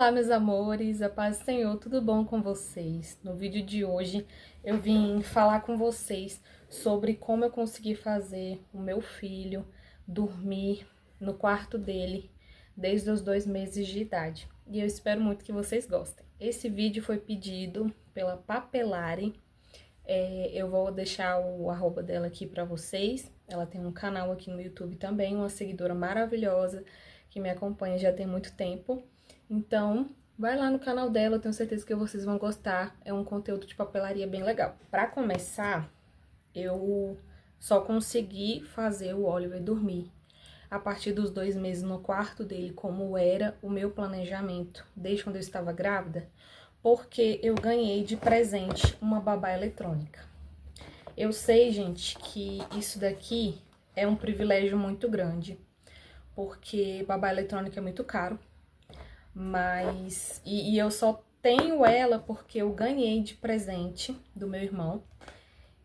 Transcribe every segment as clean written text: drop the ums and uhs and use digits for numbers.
Olá, meus amores, a paz do Senhor, tudo bom com vocês? No vídeo de hoje eu vim falar com vocês sobre como eu consegui fazer o meu filho dormir no quarto dele desde os 2 meses de idade. E eu espero muito que vocês gostem. Esse vídeo foi pedido pela Papelari. Eu vou deixar o arroba dela aqui pra vocês. Ela tem um canal aqui no YouTube também, uma seguidora maravilhosa que me acompanha já tem muito tempo. Então, vai lá no canal dela, eu tenho certeza que vocês vão gostar. É um conteúdo de papelaria bem legal. Pra começar, eu só consegui fazer o Oliver dormir a partir dos 2 meses no quarto dele, como era o meu planejamento desde quando eu estava grávida, porque eu ganhei de presente uma babá eletrônica. Eu sei, gente, que isso daqui é um privilégio muito grande, porque babá eletrônica é muito caro, mas... E eu só tenho ela porque eu ganhei de presente do meu irmão,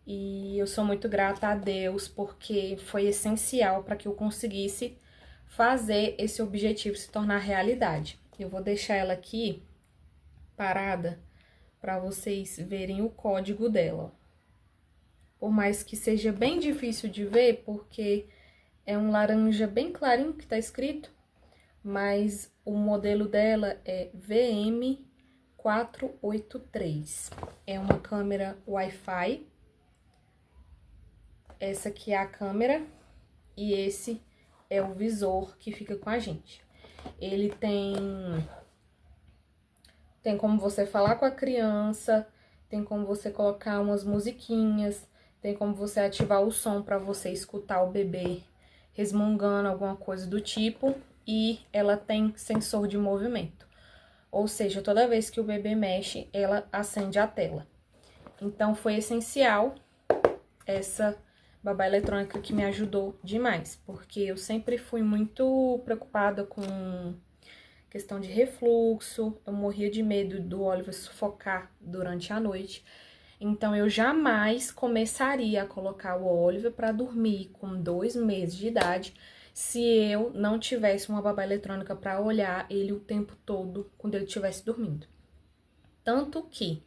e eu sou muito grata a Deus, porque foi essencial para que eu conseguisse fazer esse objetivo se tornar realidade. Eu vou deixar ela aqui parada para vocês verem o código dela. Por mais que seja bem difícil de ver, porque é um laranja bem clarinho que tá escrito, mas o modelo dela é VM483. É uma câmera Wi-Fi. Essa aqui é a câmera e esse é o visor que fica com a gente. Ele tem como você falar com a criança, tem como você colocar umas musiquinhas, tem como você ativar o som para você escutar o bebê resmungando, alguma coisa do tipo, e ela tem sensor de movimento. Ou seja, toda vez que o bebê mexe, ela acende a tela. Então, foi essencial essa babá eletrônica que me ajudou demais, porque eu sempre fui muito preocupada com questão de refluxo, eu morria de medo do Oliver sufocar durante a noite. Então, eu jamais começaria a colocar o Oliver para dormir com 2 meses de idade se eu não tivesse uma babá eletrônica para olhar ele o tempo todo quando ele estivesse dormindo. Tanto que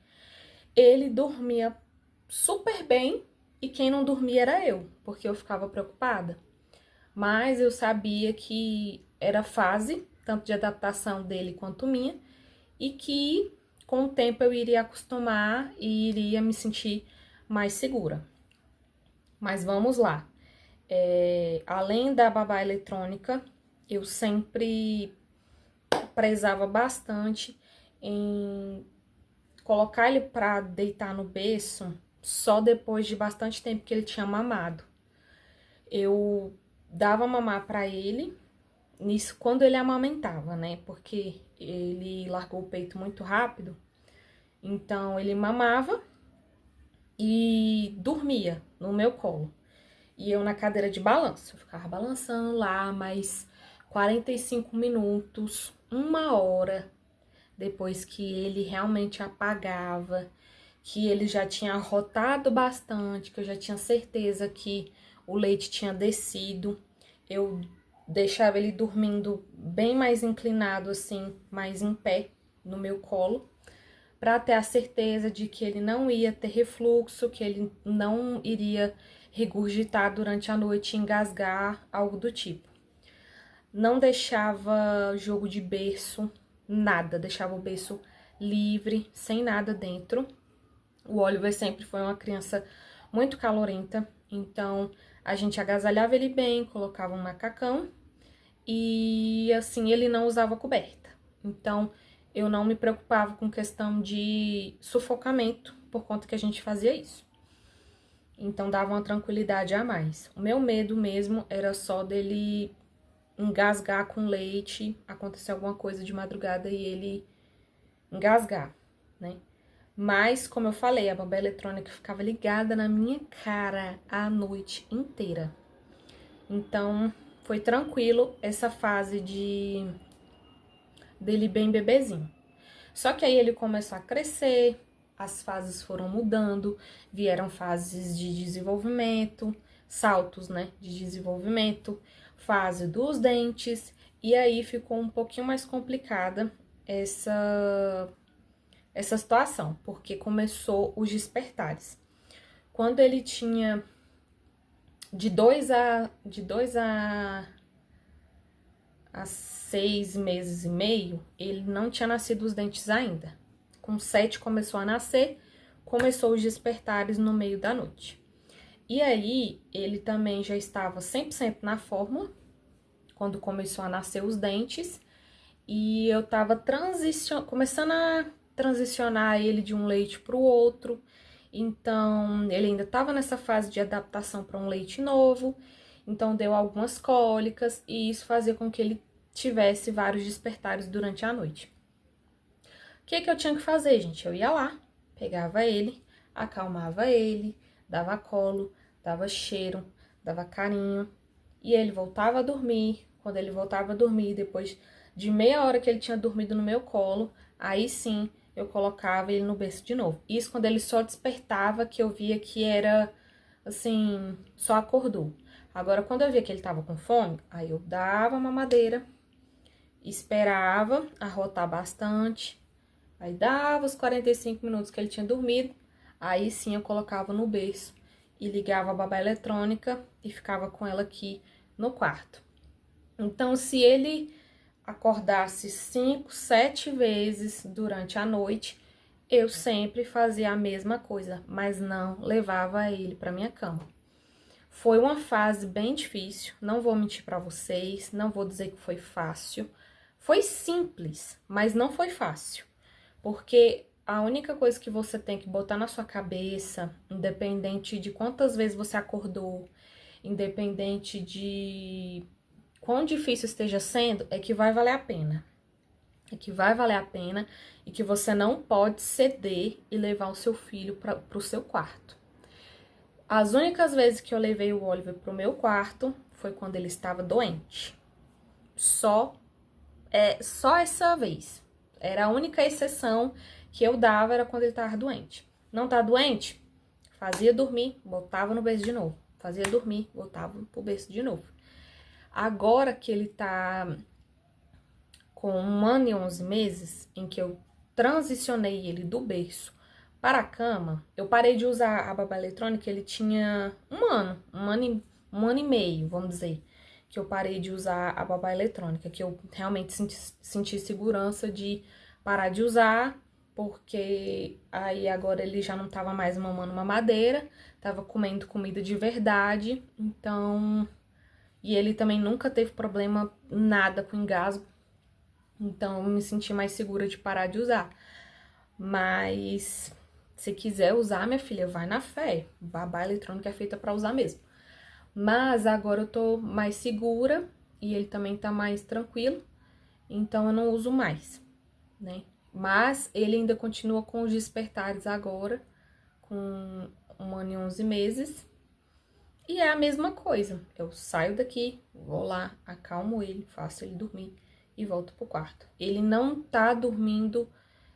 ele dormia super bem e quem não dormia era eu, porque eu ficava preocupada. Mas eu sabia que era fase, tanto de adaptação dele quanto minha, e que com o tempo eu iria acostumar e iria me sentir mais segura. Mas vamos lá. Além da babá eletrônica, eu sempre prezava bastante em colocar ele para deitar no berço só depois de bastante tempo que ele tinha mamado. Eu dava mamar para ele, nisso quando ele amamentava, né? Porque ele largou o peito muito rápido, então ele mamava e dormia no meu colo. E eu na cadeira de balanço, eu ficava balançando lá mais 45 minutos, 1 hora, depois que ele realmente apagava, que ele já tinha arrotado bastante, que eu já tinha certeza que o leite tinha descido. Eu deixava ele dormindo bem mais inclinado, assim, mais em pé no meu colo, para ter a certeza de que ele não ia ter refluxo, que ele não iria regurgitar durante a noite, engasgar, algo do tipo. Não deixava jogo de berço, nada, deixava o berço livre, sem nada dentro. O Oliver sempre foi uma criança muito calorenta, então a gente agasalhava ele bem, colocava um macacão e assim ele não usava coberta. Então eu não me preocupava com questão de sufocamento por conta que a gente fazia isso. Então dava uma tranquilidade a mais. O meu medo mesmo era só dele engasgar com leite, acontecer alguma coisa de madrugada e ele engasgar, né? Mas, como eu falei, a babá eletrônica ficava ligada na minha cara a noite inteira. Então, foi tranquilo essa fase dele bem bebezinho. Só que aí ele começou a crescer, as fases foram mudando, vieram fases de desenvolvimento, saltos, né, de desenvolvimento, fase dos dentes, e aí ficou um pouquinho mais complicada essa situação, porque começou os despertares. Quando ele tinha de 2 a 6 meses e meio, ele não tinha nascido os dentes ainda. Com 7 começou a nascer, começou os despertares no meio da noite. E aí, ele também já estava 100% na fórmula, quando começou a nascer os dentes, e eu tava começando a transicionar ele de um leite para o outro. Então, ele ainda estava nessa fase de adaptação para um leite novo, então deu algumas cólicas, e isso fazia com que ele tivesse vários despertares durante a noite. O que eu tinha que fazer, gente? Eu ia lá, pegava ele, acalmava ele, dava colo, dava cheiro, dava carinho, e ele voltava a dormir. Quando ele voltava a dormir, depois de meia hora que ele tinha dormido no meu colo, aí sim eu colocava ele no berço de novo. Isso quando ele só despertava, que eu via que era, assim, só acordou. Agora, quando eu via que ele tava com fome, aí eu dava uma mamadeira, esperava arrotar bastante, aí dava os 45 minutos que ele tinha dormido, aí sim eu colocava no berço e ligava a babá eletrônica e ficava com ela aqui no quarto. Então, se ele acordasse 5, 7 vezes durante a noite, eu sempre fazia a mesma coisa, mas não levava ele para minha cama. Foi uma fase bem difícil, não vou mentir para vocês, não vou dizer que foi fácil. Foi simples, mas não foi fácil, porque a única coisa que você tem que botar na sua cabeça, independente de quantas vezes você acordou, independente de quão difícil esteja sendo, é que vai valer a pena. É que vai valer a pena e que você não pode ceder e levar o seu filho para o seu quarto. As únicas vezes que eu levei o Oliver pro meu quarto foi quando ele estava doente. Só essa vez. Era a única exceção que eu dava, era quando ele estava doente. Não tá doente? Fazia dormir, botava no berço de novo. Fazia dormir, botava pro berço de novo. Agora que ele tá com 1 ano e 11 meses, em que eu transicionei ele do berço para a cama, eu parei de usar a babá eletrônica, ele tinha 1 ano e meio, vamos dizer, que eu parei de usar a babá eletrônica, que eu realmente senti segurança de parar de usar, porque aí agora ele já não tava mais mamando mamadeira, tava comendo comida de verdade, então... E ele também nunca teve problema nada com engasgo, então eu me senti mais segura de parar de usar. Mas se quiser usar, minha filha, vai na fé. Babá eletrônica é feita pra usar mesmo. Mas agora eu tô mais segura e ele também tá mais tranquilo, então eu não uso mais, né? Mas ele ainda continua com os despertares agora, com 1 ano e 11 meses. E é a mesma coisa, eu saio daqui, vou lá, acalmo ele, faço ele dormir e volto pro quarto. Ele não tá dormindo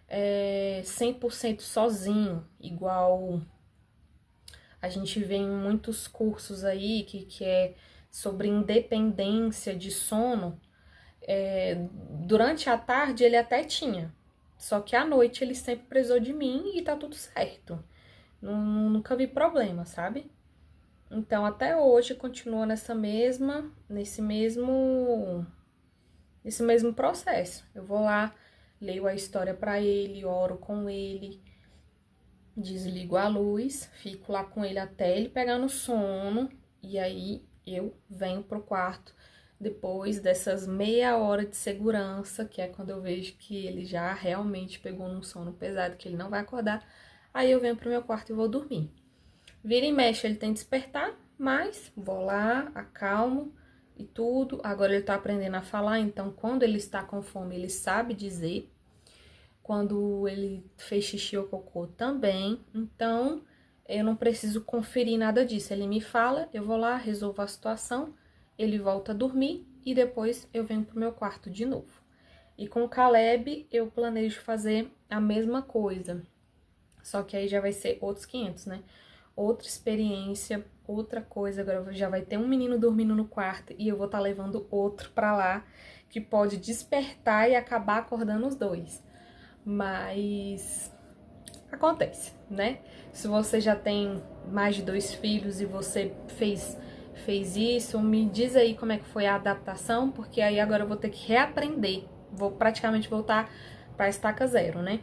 100% sozinho, igual a gente vê em muitos cursos aí, que é sobre independência de sono. Durante a tarde ele até tinha, só que à noite ele sempre precisou de mim e tá tudo certo. Nunca vi problema, sabe? Então, até hoje, continua nesse mesmo processo. Eu vou lá, leio a história pra ele, oro com ele, desligo a luz, fico lá com ele até ele pegar no sono, e aí eu venho pro quarto depois dessas meia hora de segurança, que é quando eu vejo que ele já realmente pegou num sono pesado, que ele não vai acordar, aí eu venho pro meu quarto e vou dormir. Vira e mexe, ele tem que despertar, mas vou lá, acalmo e tudo. Agora ele tá aprendendo a falar, então quando ele está com fome, ele sabe dizer. Quando ele fez xixi ou cocô também. Então, eu não preciso conferir nada disso. Ele me fala, eu vou lá, resolvo a situação, ele volta a dormir e depois eu venho pro meu quarto de novo. E com o Caleb, eu planejo fazer a mesma coisa. Só que aí já vai ser outros 500, né? Outra experiência, outra coisa. Agora já vai ter um menino dormindo no quarto e eu vou estar levando outro pra lá, que pode despertar e acabar acordando os dois. Mas acontece, né? Se você já tem mais de 2 filhos e você fez isso, me diz aí como é que foi a adaptação, porque aí agora eu vou ter que reaprender. Vou praticamente voltar pra estaca zero, né?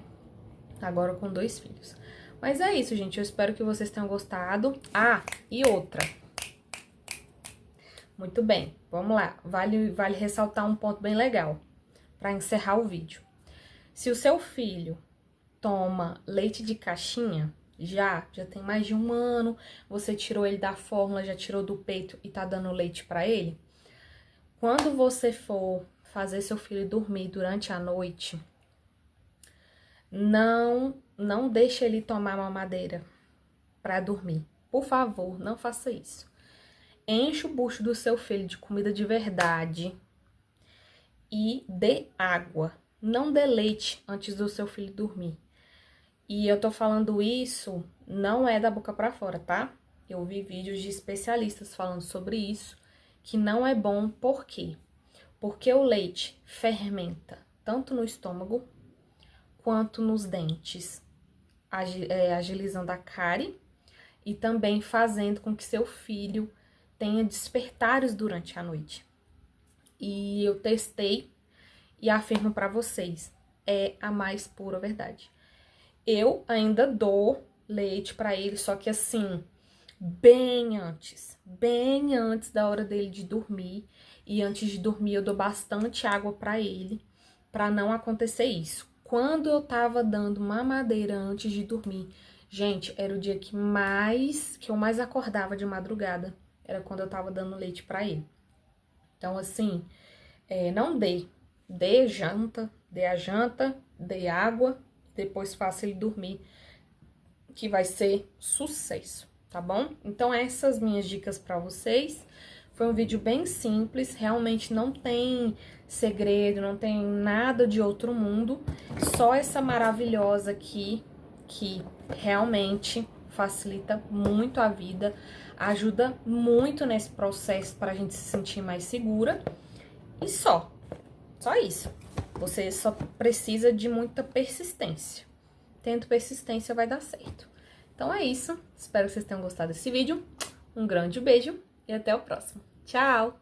Agora com 2 filhos. Mas é isso, gente. Eu espero que vocês tenham gostado. Ah, e outra. Muito bem, vamos lá. Vale ressaltar um ponto bem legal para encerrar o vídeo. Se o seu filho toma leite de caixinha, já tem mais de 1 ano, você tirou ele da fórmula, já tirou do peito e tá dando leite para ele, quando você for fazer seu filho dormir durante a noite, não deixe ele tomar mamadeira para dormir. Por favor, não faça isso. Enche o bucho do seu filho de comida de verdade e dê água. Não dê leite antes do seu filho dormir. E eu tô falando isso, não é da boca pra fora, tá? Eu vi vídeos de especialistas falando sobre isso, que não é bom. Por quê? Porque o leite fermenta tanto no estômago quanto nos dentes, agilizando a cárie e também fazendo com que seu filho tenha despertares durante a noite. E eu testei e afirmo pra vocês, é a mais pura verdade. Eu ainda dou leite pra ele, só que assim, bem antes da hora dele de dormir. E antes de dormir eu dou bastante água pra ele, pra não acontecer isso. Quando eu tava dando mamadeira antes de dormir, gente, era o dia que eu mais acordava de madrugada. Era quando eu tava dando leite pra ele. Então, assim, não dê a janta, dê água, depois faça ele dormir, que vai ser sucesso, tá bom? Então, essas minhas dicas pra vocês. Foi um vídeo bem simples, realmente não tem segredo, não tem nada de outro mundo. Só essa maravilhosa aqui, que realmente facilita muito a vida, ajuda muito nesse processo para a gente se sentir mais segura. E só isso. Você só precisa de muita persistência. Tendo persistência vai dar certo. Então é isso. Espero que vocês tenham gostado desse vídeo. Um grande beijo e até o próximo. Tchau!